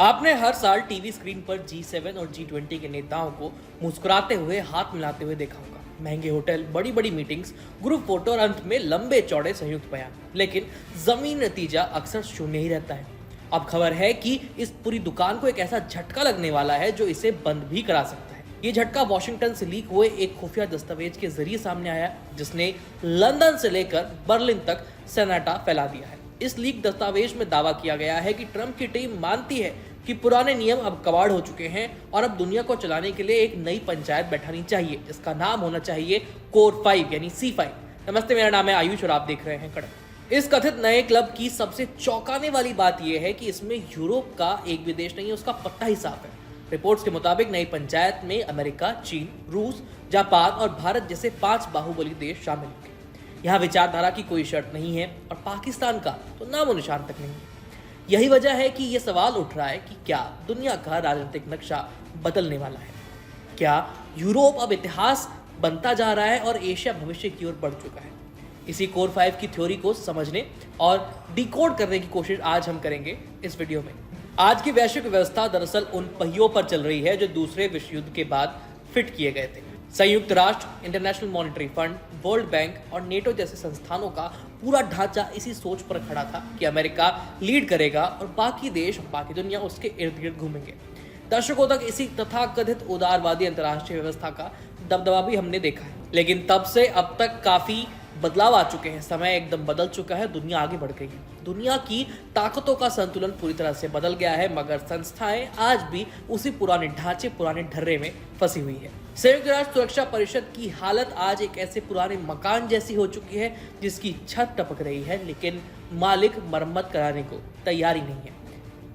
आपने हर साल TV screen पर G7 और G20 के नेताओं को मुस्कुराते हुए हाथ मिलाते हुए देखा होगा। महंगे होटल, बड़ी बड़ी मीटिंग्स, ग्रुप फोटो और अंत में लंबे चौड़े संयुक्त बयान। लेकिन जमीन नतीजा अक्सर शून्य ही रहता है। अब खबर है कि इस पूरी दुकान को एक ऐसा झटका लगने वाला है जो इसे बंद भी करा सकता है। ये झटका वॉशिंगटन से लीक हुए एक खुफिया दस्तावेज के जरिए सामने आया, जिसने लंदन से लेकर बर्लिन तक सन्नाटा फैला दिया है। इस लीक दस्तावेज में दावा किया गया है कि ट्रंप की टीम मानती है कि पुराने नियम अब कबाड़ हो चुके हैं और अब दुनिया को चलाने के लिए एक नई पंचायत बैठानी चाहिए। इसका नाम होना चाहिए कोर 5 यानी C5। नमस्ते, मेरा नाम है आयुष और आप देख रहे हैं कड़क। इस कथित नए क्लब की सबसे चौंकाने वाली बात यह है कि इसमें यूरोप का एक भी देश नहीं है, उसका पत्ता ही साफ है। रिपोर्ट्स के मुताबिक नई पंचायत में अमेरिका, चीन, रूस, जापान और भारत जैसे 5 बाहुबली देश शामिल होंगे। यहाँ विचारधारा की कोई शर्त नहीं है और पाकिस्तान का तो नामो निशान तक नहीं है। यही वजह है कि यह सवाल उठ रहा है कि क्या दुनिया का राजनीतिक नक्शा बदलने वाला है। क्या यूरोप अब इतिहास बनता जा रहा है और एशिया भविष्य की ओर बढ़ चुका है। इसी कोर 5 की थ्योरी को समझने और डिकोड करने की कोशिश आज हम करेंगे इस वीडियो में। आज की वैश्विक व्यवस्था दरअसल उन पहियों पर चल रही है जो दूसरे विश्व युद्ध के बाद फिट किए गए थे। संयुक्त राष्ट्र, international monetary fund, world bank और नेटो जैसे संस्थानों का पूरा ढांचा इसी सोच पर खड़ा था कि अमेरिका लीड करेगा और बाकी देश, बाकी दुनिया उसके इर्द गिर्द घूमेंगे। दशकों तक इसी तथाकथित उदारवादी अंतर्राष्ट्रीय व्यवस्था का दबदबा भी हमने देखा है, लेकिन तब से अब तक काफी बदलाव आ चुके हैं। समय एकदम बदल चुका है, दुनिया आगे बढ़ गई है। दुनिया की ताकतों का संतुलन पूरी तरह से बदल गया है, मगर संस्थाएं आज भी उसी पुराने ढांचे, पुराने ढर्रे में फंसी हुई है। संयुक्त राष्ट्र सुरक्षा परिषद की हालत आज एक ऐसे पुराने मकान जैसी हो चुकी है जिसकी छत टपक रही है, लेकिन मालिक मरम्मत कराने को तैयार ही नहीं है।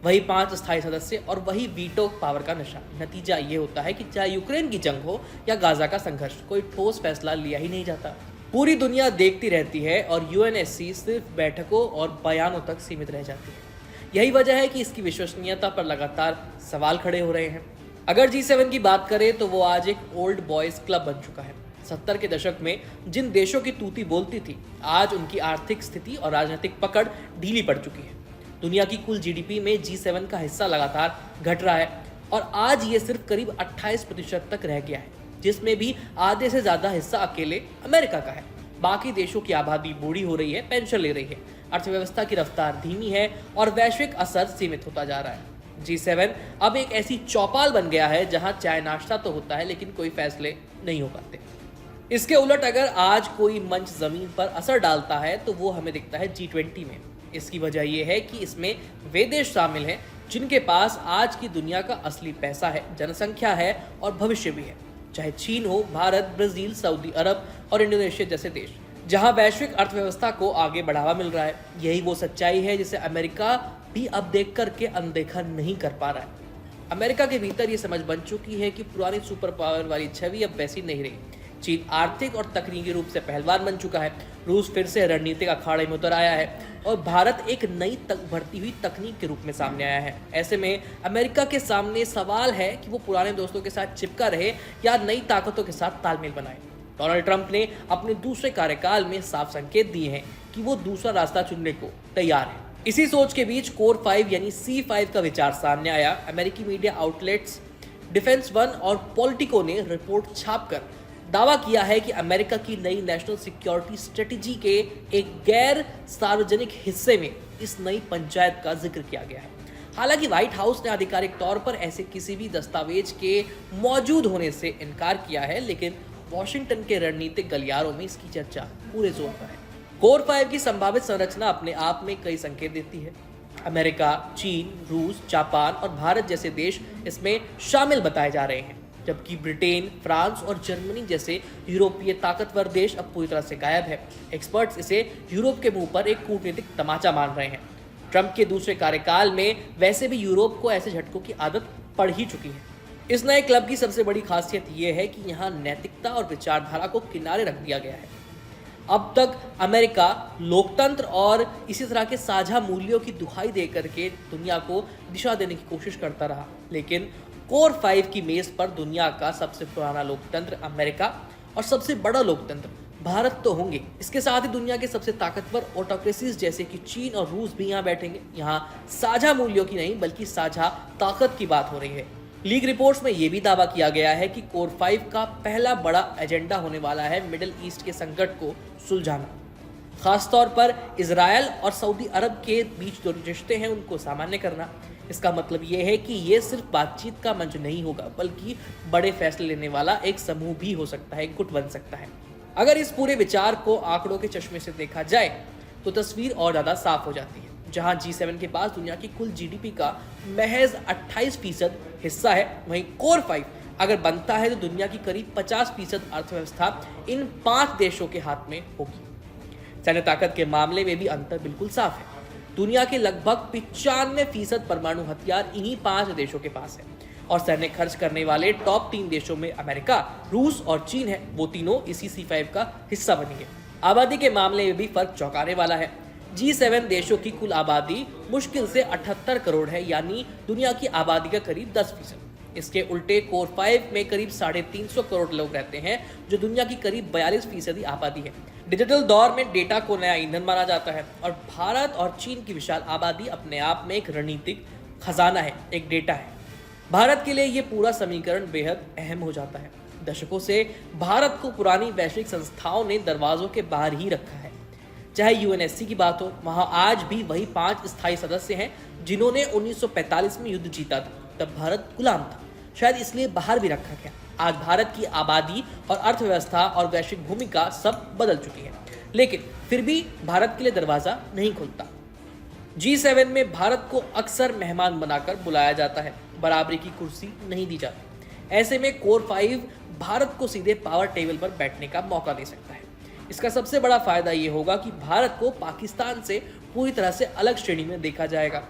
वही 5 स्थायी सदस्य और वही वीटो पावर का नशा। नतीजा ये होता है कि चाहे यूक्रेन की जंग हो या गाजा का संघर्ष, कोई ठोस फैसला लिया ही नहीं जाता। पूरी दुनिया देखती रहती है और यूएनएससी सिर्फ बैठकों और बयानों तक सीमित रह जाती है। यही वजह है कि इसकी विश्वसनीयता पर लगातार सवाल खड़े हो रहे हैं। अगर G7 की बात करें तो वो आज एक ओल्ड बॉयज क्लब बन चुका है। 70 के दशक में जिन देशों की तूती बोलती थी, आज उनकी आर्थिक स्थिति और राजनीतिक पकड़ ढीली पड़ चुकी है। दुनिया की कुल GDP में G7 का हिस्सा लगातार घट रहा है और आज ये सिर्फ करीब 28% तक रह गया है, जिसमें भी आधे से ज्यादा हिस्सा अकेले अमेरिका का है। बाकी देशों की आबादी बूढ़ी हो रही है, पेंशन ले रही है, अर्थव्यवस्था की रफ्तार धीमी है और वैश्विक असर सीमित होता जा रहा है। G7 अब एक ऐसी चौपाल बन गया है जहां चाय नाश्ता तो होता है, लेकिन कोई फैसले नहीं हो पाते। इसके उलट अगर आज कोई मंच जमीन पर असर डालता है तो वो हमें दिखता है G20 में। इसकी वजह यह है कि इसमें वे देश शामिल हैं जिनके पास आज की दुनिया का असली पैसा है, जनसंख्या है और भविष्य भी है। चाहे चीन हो, भारत, ब्राजील, सऊदी अरब और इंडोनेशिया जैसे देश, जहां वैश्विक अर्थव्यवस्था को आगे बढ़ावा मिल रहा है। यही वो सच्चाई है जिसे अमेरिका भी अब देख करके अनदेखा नहीं कर पा रहा है। अमेरिका के भीतर ये समझ बन चुकी है कि पुरानी सुपर पावर वाली छवि अब वैसी नहीं रही। चीन आर्थिक और तकनीकी रूप से पहलवान बन चुका है, रूस फिर से रणनीतिक अखाड़े में उतर आया है और भारत एक नई बढ़ती हुई तकनीक के रूप में सामने आया है। ऐसे में अमेरिका के सामने सवाल है कि वो पुराने दोस्तों के साथ चिपका रहे या नई ताकतों के साथ तालमेल बनाए। डोनाल्ड ट्रंप ने अपने दूसरे कार्यकाल में साफ संकेत दिए हैं कि वो दूसरा रास्ता चुनने को तैयार है। इसी सोच के बीच कोर 5 यानी C5 का विचार सामने आया। अमेरिकी मीडिया आउटलेट्स डिफेंस वन और पॉलिटिको ने रिपोर्ट छापकर दावा किया है कि अमेरिका की नई नेशनल सिक्योरिटी स्ट्रेटेजी के एक गैर सार्वजनिक हिस्से में इस नई पंचायत का जिक्र किया गया है। हालांकि व्हाइट हाउस ने आधिकारिक तौर पर ऐसे किसी भी दस्तावेज के मौजूद होने से इनकार किया है, लेकिन वॉशिंगटन के रणनीतिक गलियारों में इसकी चर्चा पूरे जोर पर है। कोर 5 की संभावित संरचना अपने आप में कई संकेत देती है। अमेरिका, चीन, रूस, जापान और भारत जैसे देश इसमें शामिल बताए जा रहे हैं, जबकि ब्रिटेन, फ्रांस और जर्मनी जैसे यूरोपीय ताकतवर देश अब पूरी तरह से गायब है। एक्सपर्ट्स इसे यूरोप के मुंह पर एक कूटनीतिक तमाचा मान रहे हैं। ट्रंप के दूसरे कार्यकाल में वैसे भी यूरोप को ऐसे झटकों की आदत पड़ ही चुकी है। इस नए क्लब की सबसे बड़ी खासियत यह है कि यहाँ नैतिकता और विचारधारा को किनारे रख दिया गया है। अब तक अमेरिका लोकतंत्र और इसी तरह के साझा मूल्यों की दुहाई दे करके दुनिया को दिशा देने की कोशिश करता रहा, लेकिन कोर 5 की मेज पर दुनिया का सबसे पुराना लोकतंत्र अमेरिका और सबसे बड़ा लोकतंत्र भारत तो होंगे, इसके साथ ही दुनिया के सबसे ताकतवर ऑटोक्रेसीज जैसे कि चीन और रूस भी यहाँ बैठेंगे। यहाँ साझा मूल्यों की नहीं बल्कि साझा ताकत की बात हो रही है। लीग रिपोर्ट्स में यह भी दावा किया गया है कि कोर 5 का पहला बड़ा एजेंडा होने वाला है मिडिल ईस्ट के संकट को सुलझाना, खासतौर पर इजरायल और सऊदी अरब के बीच जो रिश्ते हैं उनको सामान्य करना। इसका मतलब ये है कि ये सिर्फ बातचीत का मंच नहीं होगा बल्कि बड़े फैसले लेने वाला एक समूह भी हो सकता है, गुट बन सकता है। अगर इस पूरे विचार को आंकड़ों के चश्मे से देखा जाए तो तस्वीर और ज्यादा साफ हो जाती है। जहां G7 के पास दुनिया की कुल जीडीपी का महज 28% हिस्सा है, वहीं कोर 5 अगर बनता है तो दुनिया की करीब 50% अर्थव्यवस्था इन 5 देशों के हाथ में होगी। सैन्य ताकत के मामले में भी अंतर बिल्कुल साफ है। दुनिया के लगभग 95% परमाणु हथियार इन्हीं 5 देशों के पास है और सैन्य खर्च करने वाले टॉप 3 देशों में अमेरिका, रूस और चीन है। वो तीनों इसी C5 का हिस्सा बनेंगे। आबादी के मामले में भी फर्क चौंकाने वाला है। G7 देशों की कुल आबादी मुश्किल से 78 करोड़ है, यानी दुनिया की आबादी का करीब 10%। इसके उल्टे कोर 5 में करीब 350 करोड़ लोग रहते हैं, जो दुनिया की करीब 42% आबादी है। डिजिटल दौर में डेटा को नया ईंधन माना जाता है और भारत और चीन की विशाल आबादी अपने आप में एक रणनीतिक खजाना है, एक डेटा है। भारत के लिए ये पूरा समीकरण बेहद अहम हो जाता है। दशकों से भारत को पुरानी वैश्विक संस्थाओं ने दरवाजों के बाहर ही रखा है। चाहे UNSC की बात हो, वहां आज भी वही 5 स्थायी सदस्य हैं जिन्होंने 1945 में युद्ध जीता था। तब भारत गुलाम था, शायद इसलिए बाहर भी रखा गया। आज भारत की आबादी और अर्थव्यवस्था और वैश्विक भूमिका सब बदल चुकी है, लेकिन फिर भी भारत के लिए दरवाजा नहीं खुलता। G7 में भारत को अक्सर मेहमान बनाकर बुलाया जाता है, बराबरी की कुर्सी नहीं दी जाती। ऐसे में कोर 5 भारत को सीधे पावर टेबल पर बैठने का मौका दे सकता है। इसका सबसे बड़ा फायदा ये होगा कि भारत को पाकिस्तान से पूरी तरह से अलग श्रेणी में देखा जाएगा।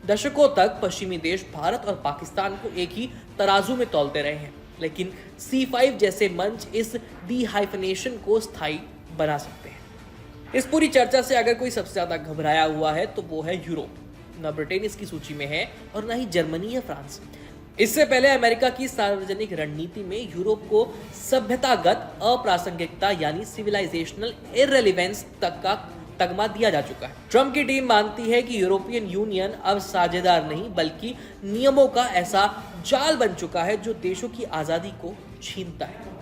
दशकों तक पश्चिमी देश भारत और पाकिस्तान को एक ही तराजू में तौलते रहे हैं, लेकिन C5 जैसे मंच इस डिहाइफनेशन को स्थायी बना सकते हैं। इस पूरी चर्चा से अगर कोई सबसे ज्यादा घबराया हुआ है तो वो है यूरोप। न ब्रिटेन इसकी सूची में है और न ही जर्मनी या फ्रांस। इससे पहले अमेरिका की सार्वजनिक रणनीति में यूरोप को सभ्यतागत अप्रासंगिकता यानी सिविलाइजेशनल इररिलेवेंस तक का तगमा दिया जा चुका है। ट्रंप की टीम मानती है कि यूरोपियन यूनियन अब साझेदार नहीं बल्कि नियमों का ऐसा जाल बन चुका है जो देशों की आजादी को छीनता है।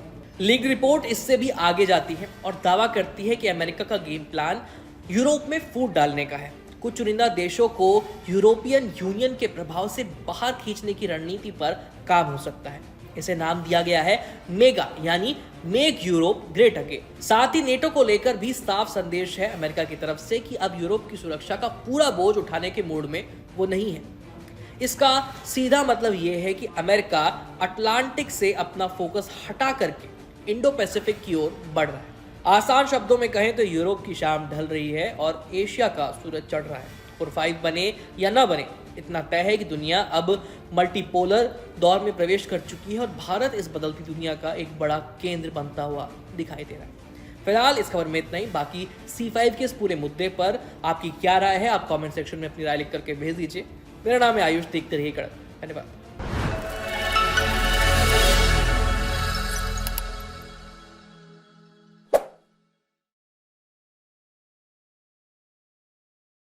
लीग रिपोर्ट इससे भी आगे जाती है और दावा करती है कि अमेरिका का गेम प्लान यूरोप में फूट डालने का है। कुछ चुनिंदा देशों को यूरोपियन यूनियन के प्रभाव से बाहर खींचने की रणनीति पर काम हो सकता है। इसे नाम दिया गया है मेगा यानी मेक यूरोप ग्रेट अगेन। साथ ही नेटो को लेकर भी साफ संदेश है अमेरिका की तरफ से कि अब यूरोप की सुरक्षा का पूरा बोझ उठाने के मूड में वो नहीं है। इसका सीधा मतलब ये है कि अमेरिका अटलांटिक से अपना फोकस हटा करके इंडो पैसिफिक की ओर बढ़ रहा है। आसान शब्दों में कहें तो यूरोप की शाम ढल रही है और एशिया का सूरज चढ़ रहा है। कोर 5 बने या न बने, इतना तय है कि दुनिया अब मल्टीपोलर दौर में प्रवेश कर चुकी है और भारत इस बदलती दुनिया का एक बड़ा केंद्र बनता हुआ दिखाई दे रहा है। फिलहाल इस खबर में इतना ही। बाकी C5 के इस पूरे मुद्दे पर आपकी क्या राय है, आप कमेंट सेक्शन में अपनी राय लिख करके भेज दीजिए। मेरा नाम है आयुष, देखते रहिए कड़क। धन्यवाद।